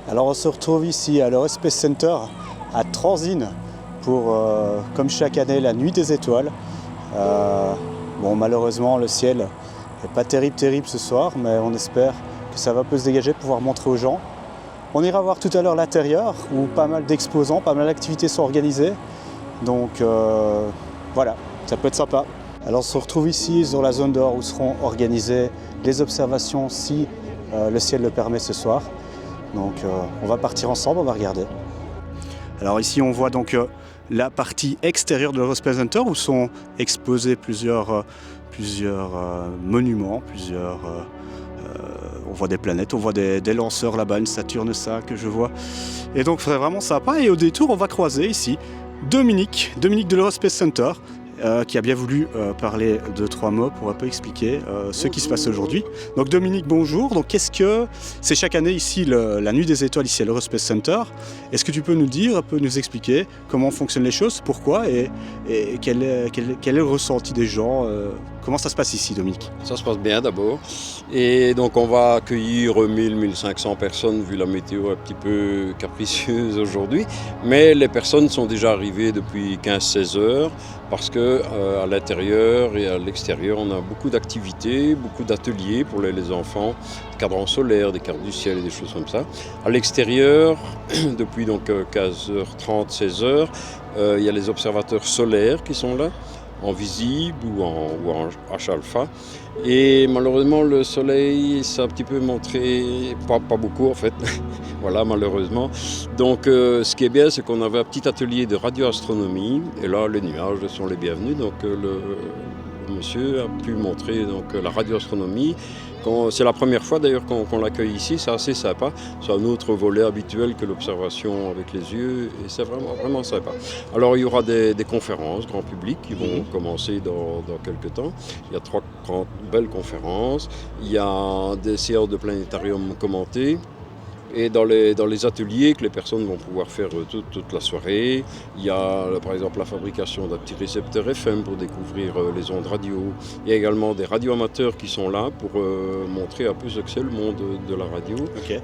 Alors on se retrouve ici à l'Eurospace Center à Transin pour, comme chaque année, la Nuit des Étoiles. Malheureusement le ciel n'est pas terrible ce soir, mais on espère que ça va un peu se dégager pour pouvoir montrer aux gens. On ira voir tout à l'heure l'intérieur où pas mal d'exposants, pas mal d'activités sont organisées. Donc voilà, ça peut être sympa. Alors on se retrouve ici sur la zone dehors où seront organisées les observations si le ciel le permet ce soir. Donc on va partir ensemble, on va regarder. Alors ici on voit donc la partie extérieure de l'Eurospace Center où sont exposés plusieurs monuments, on voit des planètes, on voit des lanceurs là-bas, une Saturne ça que je vois. Et donc c'est vraiment sympa et au détour on va croiser ici Dominique de l'Eurospace Center. Qui a bien voulu parler 2-3 mots pour un peu expliquer ce qui se passe aujourd'hui. Donc Dominique, bonjour. Donc c'est chaque année ici la Nuit des Étoiles ici à l'Eurospace Center. Est-ce que tu peux nous dire, un peu nous expliquer comment fonctionnent les choses, pourquoi et quel est le ressenti des gens comment ça se passe ici, Dominique? Ça se passe bien d'abord. Et donc on va accueillir 1000-1500 personnes vu la météo un petit peu capricieuse aujourd'hui. Mais les personnes sont déjà arrivées depuis 15-16 heures parce que à l'intérieur et à l'extérieur, on a beaucoup d'activités, beaucoup d'ateliers pour les enfants, des cadrans solaires, des cartes du ciel et des choses comme ça. À l'extérieur, depuis donc 15h30, 16h, il y a les observateurs solaires qui sont là, en visible ou en H-alpha. Et malheureusement, le soleil s'est un petit peu montré, pas beaucoup en fait, voilà malheureusement. Donc ce qui est bien, c'est qu'on avait un petit atelier de radioastronomie, et là les nuages sont les bienvenus. Donc le monsieur a pu montrer donc, la radioastronomie. C'est la première fois d'ailleurs qu'on l'accueille ici, c'est assez sympa. C'est un autre volet habituel que l'observation avec les yeux et c'est vraiment sympa. Alors il y aura des conférences grand public qui vont commencer dans quelques temps. Il y a 3 grandes belles conférences, il y a des séances de planétarium commentées. Et dans les ateliers que les personnes vont pouvoir faire toute la soirée, il y a par exemple la fabrication d'un petit récepteur FM pour découvrir les ondes radio. Il y a également des radioamateurs qui sont là pour montrer un peu ce que c'est le monde de la radio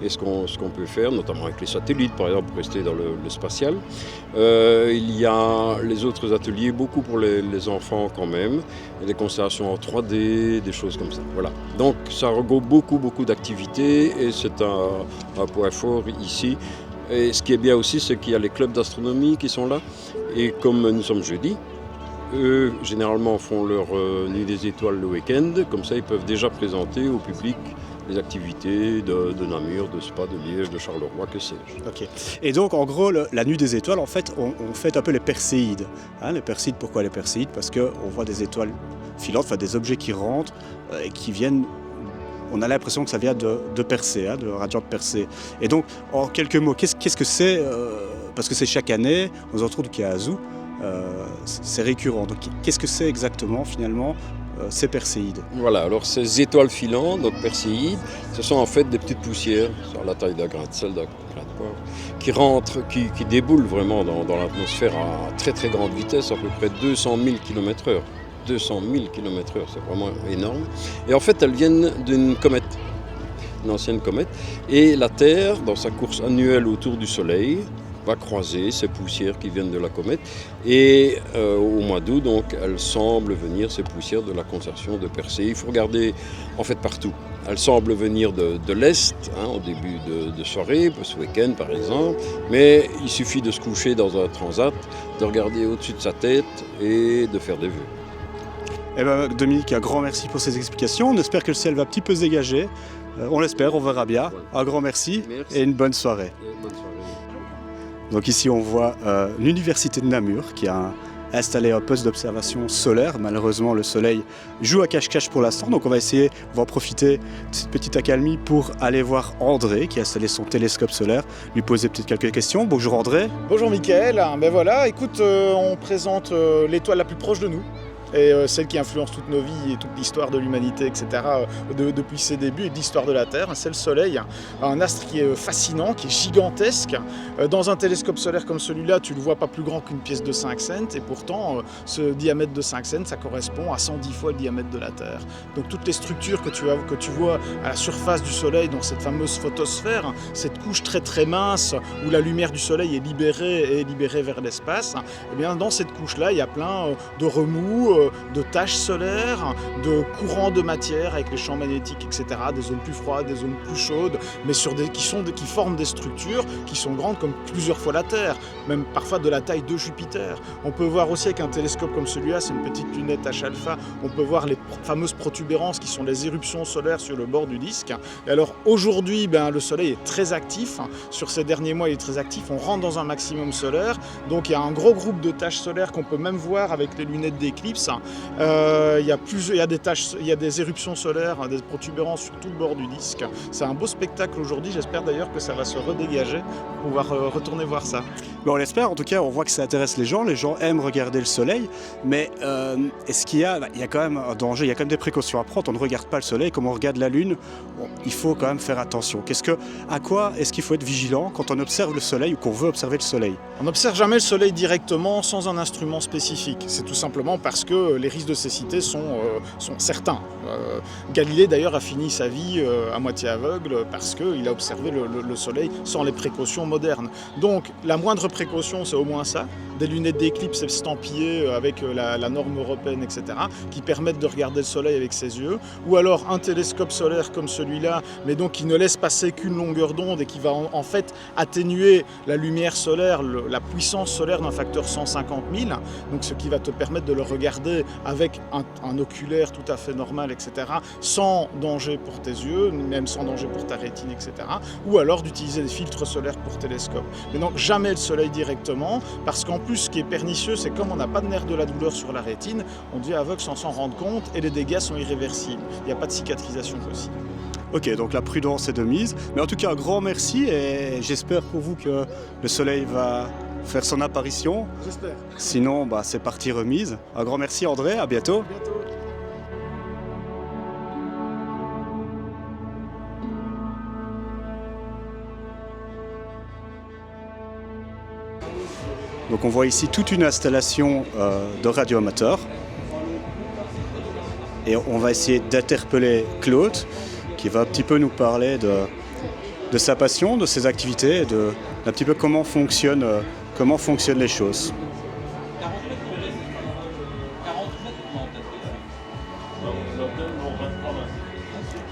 et ce qu'on peut faire, notamment avec les satellites par exemple, pour rester dans le spatial. Il y a les autres ateliers, beaucoup pour les enfants quand même, et des constellations en 3D, des choses comme ça. Voilà. Donc ça regroupe beaucoup d'activités et c'est un point fort ici. Et ce qui est bien aussi, c'est qu'il y a les clubs d'astronomie qui sont là. Et comme nous sommes jeudi, eux, généralement, font leur Nuit des Étoiles le week-end. Comme ça, ils peuvent déjà présenter au public les activités de Namur, de Spa, de Liège, de Charleroi, que sais-je. Ok. Et donc, en gros, la Nuit des Étoiles, en fait, on fait un peu les Perséides. Les Perséides, pourquoi les Perséides? Parce qu'on voit des étoiles filantes, enfin des objets qui rentrent et qui viennent. On a l'impression que ça vient de Persée, de Radiante Persée. Et donc, en quelques mots, qu'est-ce que c'est parce que c'est chaque année, on se retrouve à Azou, c'est récurrent. Donc, qu'est-ce que c'est exactement, finalement, ces Perséides? Voilà, alors ces étoiles filantes, donc Perséides, ce sont en fait des petites poussières, sur la taille d'un grain de sel, d'un grain de poivre, qui rentrent, qui déboulent vraiment dans l'atmosphère à très grande vitesse, à peu près 200 000 km/h. 200 000 km/h, c'est vraiment énorme. Et en fait, elles viennent d'une comète, une ancienne comète. Et la Terre, dans sa course annuelle autour du Soleil, va croiser ces poussières qui viennent de la comète. Et au mois d'août, donc, elles semblent venir, ces poussières, de la constellation de Persée. Il faut regarder, en fait, partout. Elles semblent venir de l'Est, au début de soirée, ce week-end par exemple. Mais il suffit de se coucher dans un transat, de regarder au-dessus de sa tête et de faire des vœux. Eh ben, Dominique, un grand merci pour ces explications. On espère que le ciel va un petit peu se dégager. On l'espère, on verra bien. Un grand merci et une bonne soirée. Bonne soirée. Donc ici, on voit l'université de Namur qui a installé un poste d'observation solaire. Malheureusement, le soleil joue à cache-cache pour l'instant. Donc on va en profiter de cette petite accalmie pour aller voir André qui a installé son télescope solaire, lui poser peut-être quelques questions. Bonjour André. Bonjour Mickaël. Ben voilà, écoute, on présente l'étoile la plus proche de nous. et celle qui influence toutes nos vies et toute l'histoire de l'humanité, etc., depuis ses débuts et de l'histoire de la Terre, c'est le Soleil. Un astre qui est fascinant, qui est gigantesque. Dans un télescope solaire comme celui-là, tu le vois pas plus grand qu'une pièce de 5 cents, et pourtant, ce diamètre de 5 cents, ça correspond à 110 fois le diamètre de la Terre. Donc toutes les structures que tu vois à la surface du Soleil, dans cette fameuse photosphère, cette couche très très mince où la lumière du Soleil est libérée vers l'espace, et bien dans cette couche-là, il y a plein de remous, de taches solaires, de courants de matière avec les champs magnétiques, etc., des zones plus froides, des zones plus chaudes, mais qui forment des structures qui sont grandes comme plusieurs fois la Terre, même parfois de la taille de Jupiter. On peut voir aussi avec un télescope comme celui-là, c'est une petite lunette H-alpha, on peut voir les fameuses protubérances qui sont les éruptions solaires sur le bord du disque. Et alors aujourd'hui, le Soleil est très actif. Sur ces derniers mois, il est très actif. On rentre dans un maximum solaire. Donc il y a un gros groupe de taches solaires qu'on peut même voir avec les lunettes d'éclipse. Il y a des éruptions solaires, des protubérances sur tout le bord du disque. C'est un beau spectacle aujourd'hui. J'espère d'ailleurs que ça va se redégager pour pouvoir retourner voir ça. On l'espère. En tout cas, on voit que ça intéresse les gens. Les gens aiment regarder le Soleil. Mais est-ce qu'il y a... il y a quand même un danger, il y a quand même des précautions à prendre. On ne regarde pas le Soleil comme on regarde la Lune. Il faut quand même faire attention. À quoi est-ce qu'il faut être vigilant quand on observe le Soleil ou qu'on veut observer le Soleil? On n'observe jamais le Soleil directement sans un instrument spécifique. C'est tout simplement parce que les risques de cécité sont certains. Galilée d'ailleurs a fini sa vie à moitié aveugle parce qu'il a observé le Soleil sans les précautions modernes. Donc la moindre précaution, c'est au moins ça. Des lunettes d'éclipse estampillées avec la norme européenne, etc., qui permettent de regarder le Soleil avec ses yeux. Ou alors un télescope solaire comme celui-là, mais donc qui ne laisse passer qu'une longueur d'onde et qui va en fait atténuer la lumière solaire, la puissance solaire d'un facteur 150 000. Donc ce qui va te permettre de le regarder avec un oculaire tout à fait normal, etc., sans danger pour tes yeux, même sans danger pour ta rétine, etc. Ou alors d'utiliser des filtres solaires pour télescope. Mais donc jamais le Soleil directement, parce qu'en plus ce qui est pernicieux, c'est comme on n'a pas de nerf de la douleur sur la rétine, on devient aveugle sans s'en rendre compte et les dégâts sont irréversibles. Il n'y a pas de cicatrisation possible. Ok, donc la prudence est de mise. Mais en tout cas, un grand merci et j'espère pour vous que le Soleil va faire son apparition. J'espère. Sinon, c'est partie remise. Un grand merci André, à bientôt. À bientôt. Donc on voit ici toute une installation de radioamateurs. Et on va essayer d'interpeller Claude, qui va un petit peu nous parler de sa passion, de ses activités, d'un petit peu comment fonctionnent les choses.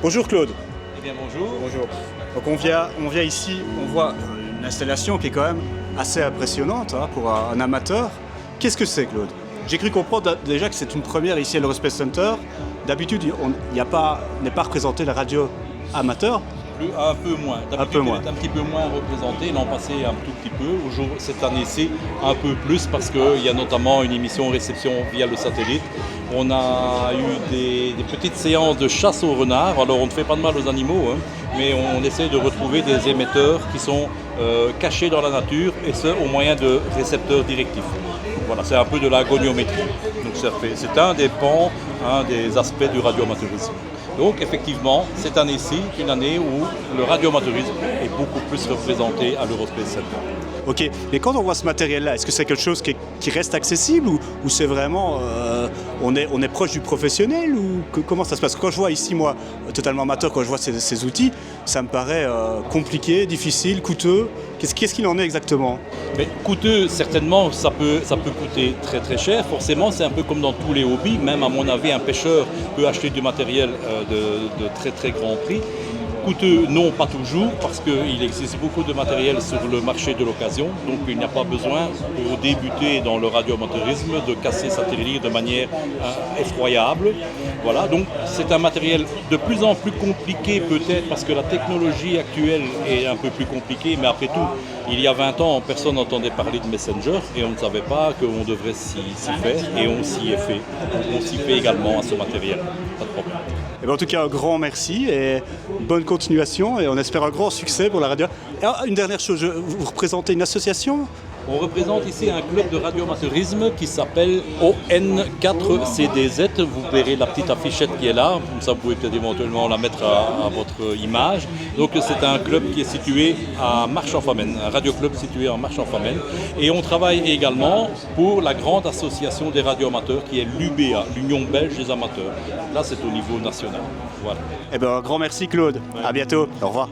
Bonjour Claude. Eh bien bonjour. Bonjour. Donc on vient ici, on voit une installation qui est quand même assez impressionnante pour un amateur. Qu'est-ce que c'est Claude? J'ai cru comprendre déjà que c'est une première ici à l'Eurospace Center. D'habitude, n'est pas représenté la radio amateur. Un peu moins. D'habitude, elle est un petit peu moins représentée. L'an passé, un tout petit peu. Cette année-ci, un peu plus parce qu'il y a notamment une émission réception via le satellite. On a eu des petites séances de chasse aux renards. Alors, on ne fait pas de mal aux animaux, mais on essaie de retrouver des émetteurs qui sont cachés dans la nature, et ce, au moyen de récepteurs directifs. Voilà, c'est un peu de la goniométrie. Donc, c'est un des pans, un des aspects du radioamateurisme. Donc effectivement, cette année-ci est une année où le radioamateurisme est beaucoup plus représenté à l'Eurospace Center. Ok, mais quand on voit ce matériel-là, est-ce que c'est quelque chose qui reste accessible ou c'est vraiment, on est proche du professionnel ou comment ça se passe? Quand je vois ici, moi, totalement amateur, quand je vois ces outils, ça me paraît compliqué, difficile, coûteux. Qu'est-ce qu'il en est exactement? Mais coûteux, certainement, ça peut coûter très très cher. Forcément, c'est un peu comme dans tous les hobbies. Même à mon avis, un pêcheur peut acheter du matériel de très très grand prix. Coûteux, non, pas toujours, parce qu'il existe beaucoup de matériel sur le marché de l'occasion, donc il n'y a pas besoin, pour débuter dans le radioamateurisme, de casser sa tirelire de manière effroyable. Voilà, donc c'est un matériel de plus en plus compliqué peut-être, parce que la technologie actuelle est un peu plus compliquée, mais après tout, il y a 20 ans, personne n'entendait parler de Messenger, et on ne savait pas qu'on devrait s'y faire, et on s'y est fait. On s'y fait également à ce matériel, pas de problème. Et bien en tout cas, un grand merci et bonne continuation et on espère un grand succès pour la radio. Et une dernière chose, vous représentez une association? On représente ici un club de radioamateurisme qui s'appelle ON4CDZ. Vous verrez la petite affichette qui est là, comme ça vous pouvez peut-être éventuellement la mettre à votre image. Donc c'est un club qui est situé à Marche-en-Famenne, un radioclub situé en Marche-en-Famenne. Et on travaille également pour la grande association des radioamateurs qui est l'UBA, l'Union belge des amateurs. Là c'est au niveau national. Voilà. Eh ben, un grand merci Claude, Ouais. à bientôt, au revoir.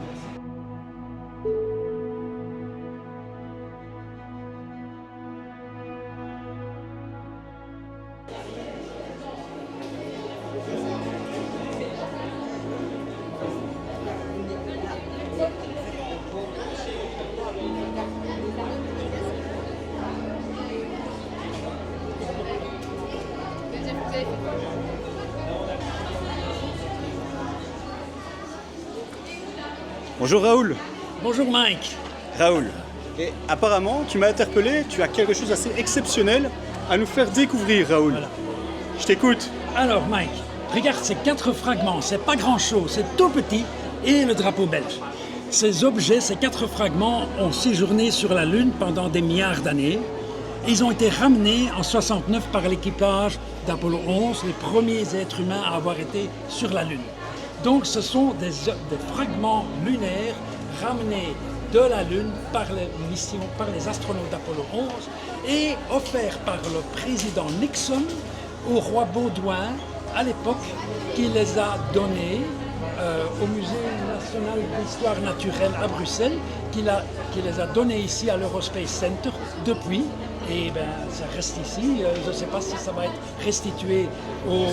Bonjour Raoul. Bonjour Mike. Raoul, et apparemment tu m'as interpellé, tu as quelque chose d'assez exceptionnel à nous faire découvrir Raoul. Voilà. Je t'écoute. Alors Mike, regarde ces 4 fragments, c'est pas grand chose, c'est tout petit et le drapeau belge. Ces objets, ces 4 fragments ont séjourné sur la Lune pendant des milliards d'années. Ils ont été ramenés en 69 par l'équipage d'Apollo 11, les premiers êtres humains à avoir été sur la Lune. Donc ce sont des fragments lunaires ramenés de la Lune par les missions, par les astronautes d'Apollo 11 et offerts par le président Nixon au roi Baudouin à l'époque qui les a donnés au Musée national d'histoire naturelle à Bruxelles, qui les a donnés ici à l'Eurospace Center depuis. Et ben, ça reste ici. Je ne sais pas si ça va être restitué au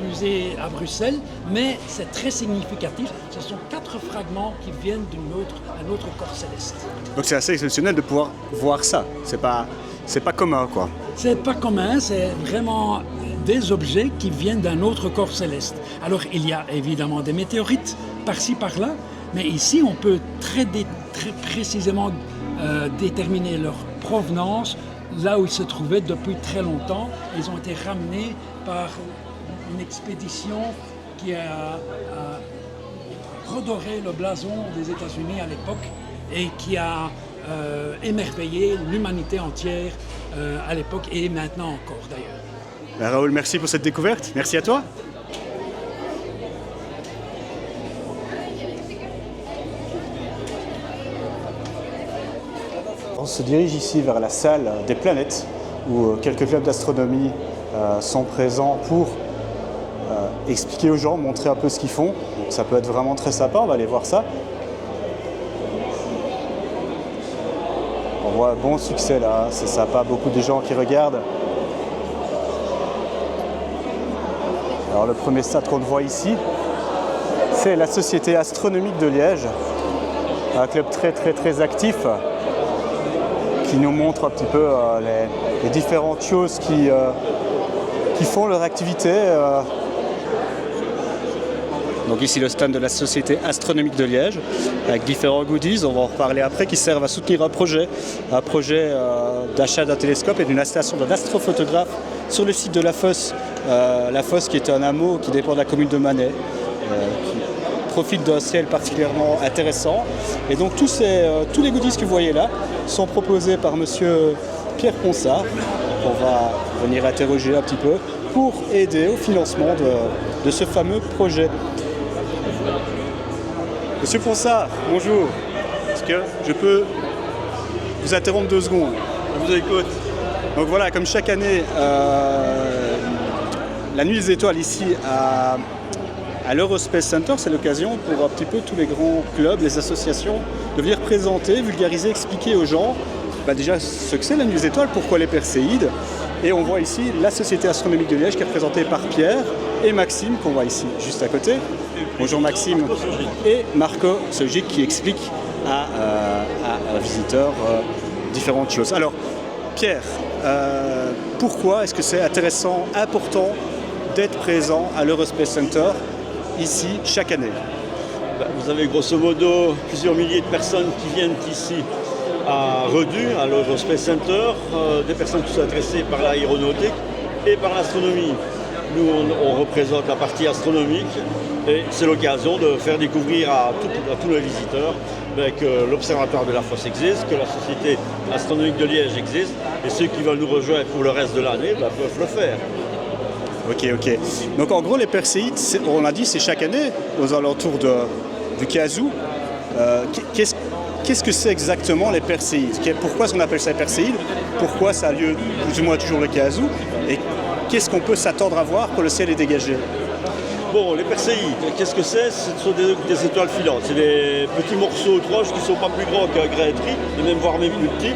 musée à Bruxelles, mais c'est très significatif. Ce sont 4 fragments qui viennent d'un autre corps céleste. Donc c'est assez exceptionnel de pouvoir voir ça. C'est pas commun quoi. C'est pas commun, c'est vraiment des objets qui viennent d'un autre corps céleste. Alors il y a évidemment des météorites par-ci par-là, mais ici on peut très précisément déterminer leur provenance, là où ils se trouvaient depuis très longtemps. Ils ont été ramenés par une expédition qui a redoré le blason des États-Unis à l'époque et qui a émerveillé l'humanité entière à l'époque et maintenant encore d'ailleurs. Ben, Raoul, merci pour cette découverte. Merci à toi. On se dirige ici vers la salle des planètes où quelques clubs d'astronomie sont présents pour expliquer aux gens, montrer un peu ce qu'ils font. Donc, ça peut être vraiment très sympa, on va aller voir ça. On voit un bon succès là, c'est sympa, beaucoup de gens qui regardent. Alors le premier stade qu'on voit ici, c'est la Société astronomique de Liège, un club très actif qui nous montre un petit peu les différentes choses qui font leur activité. Donc ici le stand de la Société astronomique de Liège, avec différents goodies, on va en reparler après, qui servent à soutenir un projet d'achat d'un télescope et d'une installation d'un astrophotographe sur le site de La Fosse. La Fosse qui est un hameau qui dépend de la commune de Manet, qui profite d'un ciel particulièrement intéressant. Et donc tous les goodies que vous voyez là sont proposés par monsieur Pierre Ponsard, qu'on va venir interroger un petit peu, pour aider au financement de ce fameux projet. Monsieur Ponsard, bonjour. Est-ce que je peux vous interrompre 2 secondes? Je vous écoute. Donc voilà, comme chaque année, la Nuit des Étoiles ici à l'Eurospace Center, c'est l'occasion pour un petit peu tous les grands clubs, les associations, de venir présenter, vulgariser, expliquer aux gens déjà ce que c'est la Nuit des Étoiles, pourquoi les Perséides. Et on voit ici la Société astronomique de Liège qui est représentée par Pierre et Maxime, qu'on voit ici juste à côté. Bonjour Maxime. Et Marco Sojic qui explique à un visiteur différentes choses. Alors Pierre, pourquoi est-ce que c'est intéressant, important d'être présent à l'Eurospace Center ici chaque année? Vous avez grosso modo plusieurs milliers de personnes qui viennent ici à Redu, à l'Eurospace Center, des personnes qui sont intéressées par l'aéronautique et par l'astronomie. Nous, on représente la partie astronomique Et c'est l'occasion de faire découvrir à tous les visiteurs que l'Observatoire de la fosse existe, que la Société astronomique de Liège existe, et ceux qui veulent nous rejoindre pour le reste de l'année peuvent le faire. Ok. Donc en gros, les Perséides, on l'a dit, c'est chaque année aux alentours du Kazoo. Qu'est-ce que c'est exactement les Perséides? Pourquoi est-ce qu'on appelle ça les Perséides? Pourquoi ça a lieu plus ou moins toujours le Kazoo? Et qu'est-ce qu'on peut s'attendre à voir quand le ciel est dégagé? Bon, les Perséides, qu'est-ce que c'est? Ce sont des étoiles filantes. C'est des petits morceaux de roche qui ne sont pas plus grands qu'un grain de riz, et même voire même plus petits,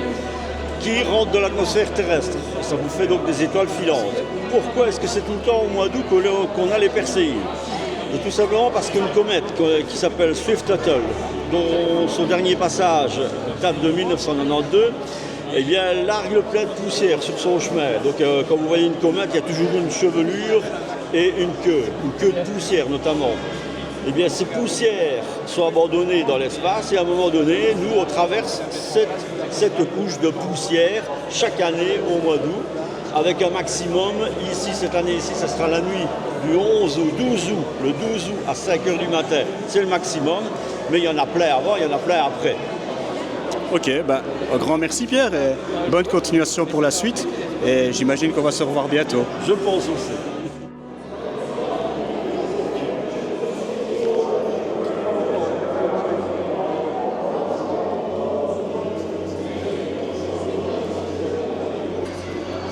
qui rentrent dans l'atmosphère terrestre. Ça vous fait donc des étoiles filantes. Pourquoi est-ce que c'est tout le temps au mois d'août qu'on a les Perséides? Et tout simplement parce qu'une comète qui s'appelle Swift-Tuttle, dont son dernier passage date de 1992, eh bien, elle largue plein de poussière sur son chemin. Donc quand vous voyez une comète, il y a toujours une chevelure et une queue de poussière notamment. Eh bien, ces poussières sont abandonnées dans l'espace et à un moment donné, nous, on traverse cette couche de poussière chaque année au mois d'août, avec un maximum, ici, cette année-ci, ça sera la nuit du 11 au 12 août, le 12 août à 5 h du matin, c'est le maximum, mais il y en a plein avant, il y en a plein après. Ok, un grand merci Pierre, et bonne continuation pour la suite, et j'imagine qu'on va se revoir bientôt. Je pense aussi.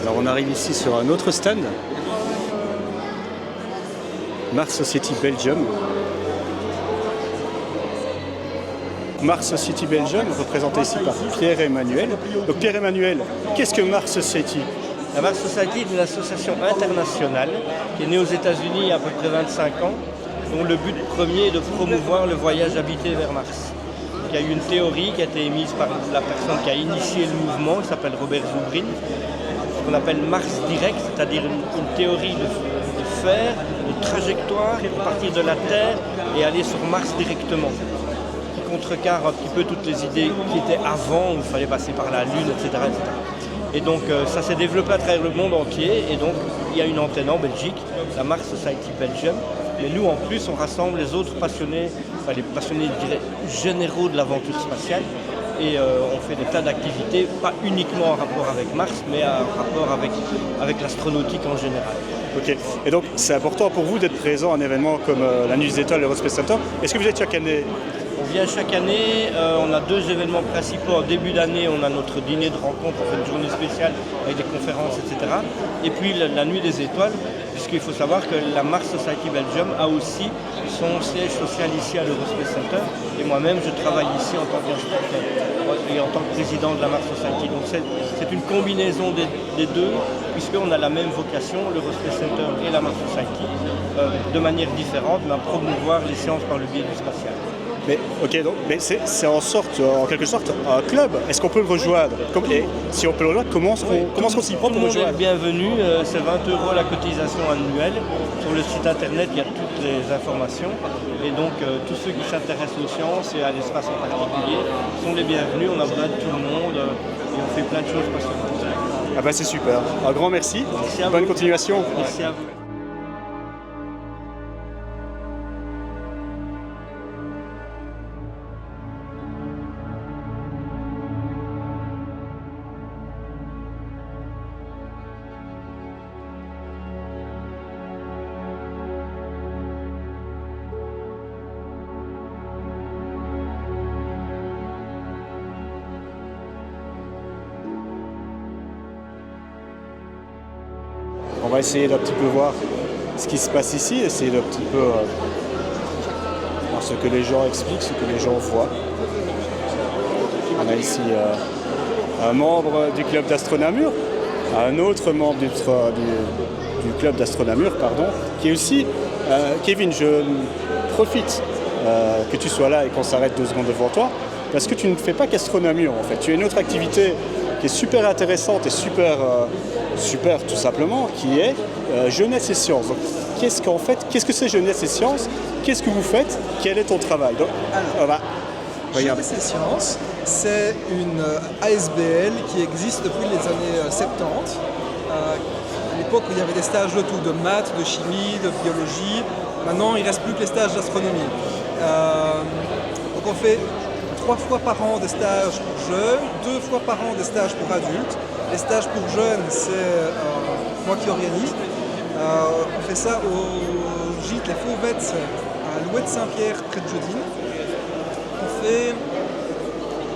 Alors on arrive ici sur un autre stand, Mars Society Belgium. Mars Society Belgium, représenté ici par Pierre-Emmanuel. Donc Pierre-Emmanuel, qu'est-ce que Mars Society? La Mars Society est une association internationale qui est née aux États-Unis il y a à peu près 25 ans, dont le but premier est de promouvoir le voyage habité vers Mars. Il y a eu une théorie qui a été émise par la personne qui a initié le mouvement, qui s'appelle Robert Zubrin, ce qu'on appelle Mars Direct, c'est-à-dire une théorie de faire, de trajectoire, et de partir de la Terre et aller sur Mars directement. Qui contrecarre un petit peu toutes les idées qui étaient avant, où il fallait passer par la Lune, etc. Et donc ça s'est développé à travers le monde entier, et donc il y a une antenne en Belgique, la Mars Society Belgium. Mais nous, en plus, on rassemble les autres passionnés, les passionnés, je dirais, généraux de l'aventure spatiale. Et on fait des tas d'activités, pas uniquement en rapport avec Mars, mais en rapport avec l'astronautique en général. Ok. Et donc, c'est important pour vous d'être présent à un événement comme la Nuit des Étoiles et l'Aerospace Center. Est-ce que vous êtes chaque année? On vient chaque année, on a deux événements principaux. En début d'année, on a notre dîner de rencontre, on fait une journée spéciale avec des conférences, etc. Et puis la Nuit des Étoiles, puisqu'il faut savoir que la Mars Society Belgium a aussi son siège social ici à l'Aerospace Center. Et moi-même, je travaille ici en tant qu'instructeur et en tant que président de la Mars Society. Donc c'est une combinaison des deux, puisqu'on a la même vocation, l'Aerospace Center et la Mars Society, de manière différente, mais à promouvoir les sciences par le biais du spatial. Mais ok, donc, mais c'est en quelque sorte un club. Est-ce qu'on peut le rejoindre? Et si on peut le rejoindre, comment est-ce qu'on s'y prend pour le rejoindre? Tout le monde est bienvenu, c'est 20 € la cotisation annuelle. Sur le site internet, il y a toutes les informations. Et donc tous ceux qui s'intéressent aux sciences et à l'espace en particulier sont les bienvenus. On a besoin de tout le monde et on fait plein de choses passionnantes. Ah bah c'est super. Un grand merci. Merci à Bonne vous. continuation. Merci à vous. On va essayer d'un petit peu voir ce qui se passe ici, essayer d'un petit peu voir ce que les gens expliquent, ce que les gens voient. On a ici un membre du club d'Astronamur, un autre membre du club d'Astronamur, qui est aussi Kevin. Je profite que tu sois là et qu'on s'arrête 2 secondes devant toi, parce que tu ne fais pas qu'Astronamur en fait. Tu as une autre activité qui est super intéressante et super tout simplement, qui est Jeunesse et Sciences. Donc, qu'est-ce que c'est Jeunesse et Sciences? Qu'est-ce que vous faites? Quel est ton travail? Donc, Jeunesse et Sciences, c'est une ASBL qui existe depuis les années 70. À l'époque, il y avait des stages de tout, de maths, de chimie, de biologie, Maintenant, il ne reste plus que les stages d'astronomie. Donc on fait 3 fois par an des stages pour jeunes, 2 fois par an des stages pour adultes. Les stages pour jeunes, c'est moi qui organise. On fait ça au gîte Les Fauvettes à Louet-de-Saint-Pierre, près de Jeudine. On fait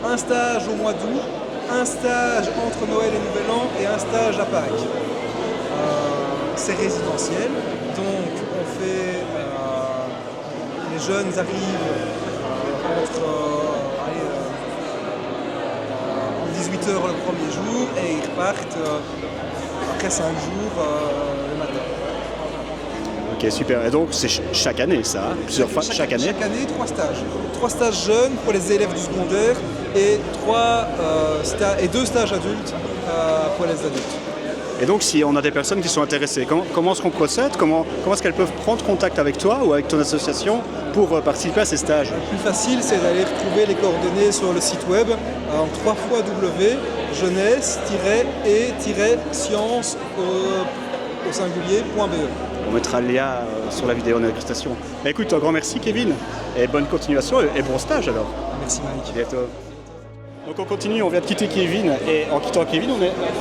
un stage au mois d'août, un stage entre Noël et Nouvel An et un stage à Pâques. C'est résidentiel, donc on fait... les jeunes arrivent entre 18h le premier jour et ils repartent après 5 jours le matin. Ok, super. Et donc c'est chaque année ça, hein, plusieurs fois chaque année. Chaque année, 3 stages. 3 stages jeunes pour les élèves du secondaire et 2 stages adultes pour les adultes. Et donc si on a des personnes qui sont intéressées, comment est-ce qu'on procède? Comment est-ce qu'elles peuvent prendre contact avec toi ou avec ton association pour participer à ces stages? Le plus facile, c'est d'aller retrouver les coordonnées sur le site web en www.jeunesse-et-science au singulier.be. On mettra le lien sur la vidéo en incrustation. Écoute, un grand merci Kevin, et bonne continuation et bon stage alors. Merci Mike. À bientôt. Donc on continue, on vient de quitter Kevin, et en quittant Kevin,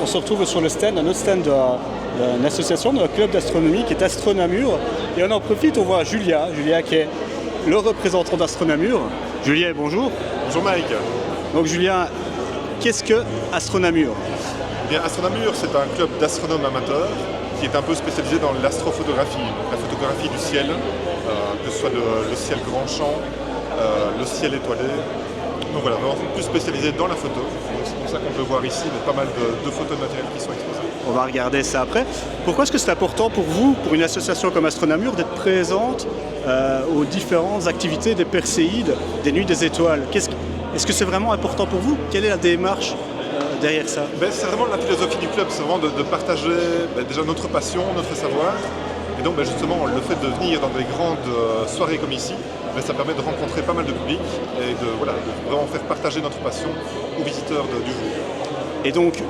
on se retrouve sur le stand, un autre stand d'une association, d'un club d'astronomie qui est Astronamur, et on en profite, on voit Julia qui est le représentant d'Astronamur. Julien, bonjour. Bonjour Mike. Donc Julien, qu'est-ce que Astronamur? Eh bien, Astronamur, c'est un club d'astronomes amateurs qui est un peu spécialisé dans l'astrophotographie, la photographie du ciel, que ce soit le ciel grand champ, le ciel étoilé. Donc voilà, vraiment plus spécialisé dans la photo. Donc c'est pour ça qu'on peut voir ici pas mal de photos de matériel qui sont exposées. On va regarder ça après. Pourquoi est-ce que c'est important pour vous, pour une association comme Astronamur, d'être présente aux différentes activités des Perséides, des Nuits des Étoiles? Est-ce que c'est vraiment important pour vous? Quelle est la démarche derrière ça? C'est vraiment la philosophie du club, c'est vraiment de partager déjà notre passion, notre savoir. Et donc justement, le fait de venir dans des grandes soirées comme ici, ça permet de rencontrer pas mal de public et de vraiment faire partager notre passion aux visiteurs du jour. Et donc,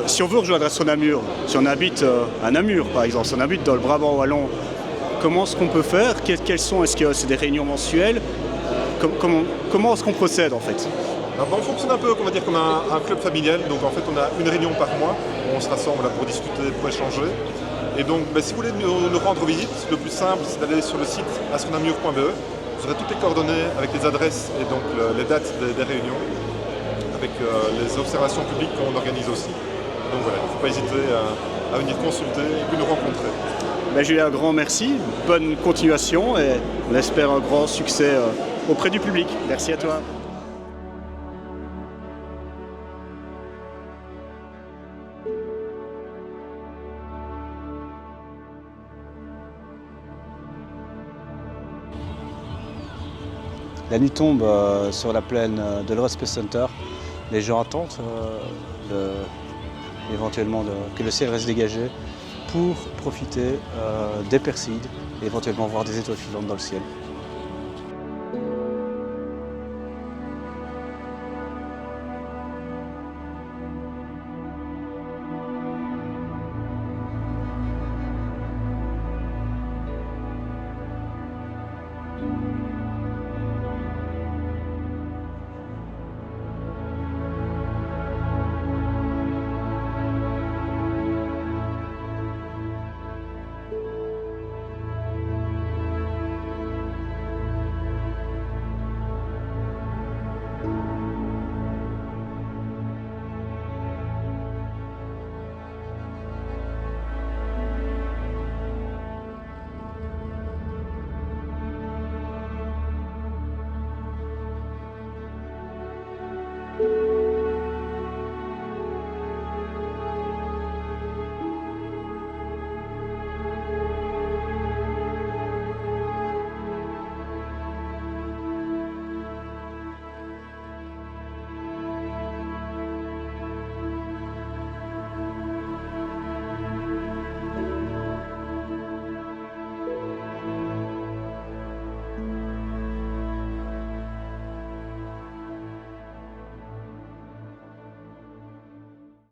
si on veut rejoindre Astronamur, si on habite à Namur par exemple, si on habite dans le Brabant wallon, comment est-ce qu'on peut faire? Est-ce que c'est des réunions mensuelles? Comment est-ce qu'on procède en fait? Alors, on fonctionne un peu, on va dire, comme un club familial. Donc en fait, on a une réunion par mois où on se rassemble pour discuter, pour échanger. Et donc, si vous voulez nous rendre visite, le plus simple, c'est d'aller sur le site astronamur.be. Vous aurez toutes les coordonnées avec les adresses et donc les dates des réunions, avec les observations publiques qu'on organise aussi. Donc voilà, il ne faut pas hésiter à venir consulter et puis nous rencontrer. Julien, un grand merci, bonne continuation et on espère un grand succès auprès du public. Merci à toi. La nuit tombe sur la plaine de l'Euro Space Center. Les gens attendent éventuellement que le ciel reste dégagé pour profiter des Perséides et éventuellement voir des étoiles filantes dans le ciel.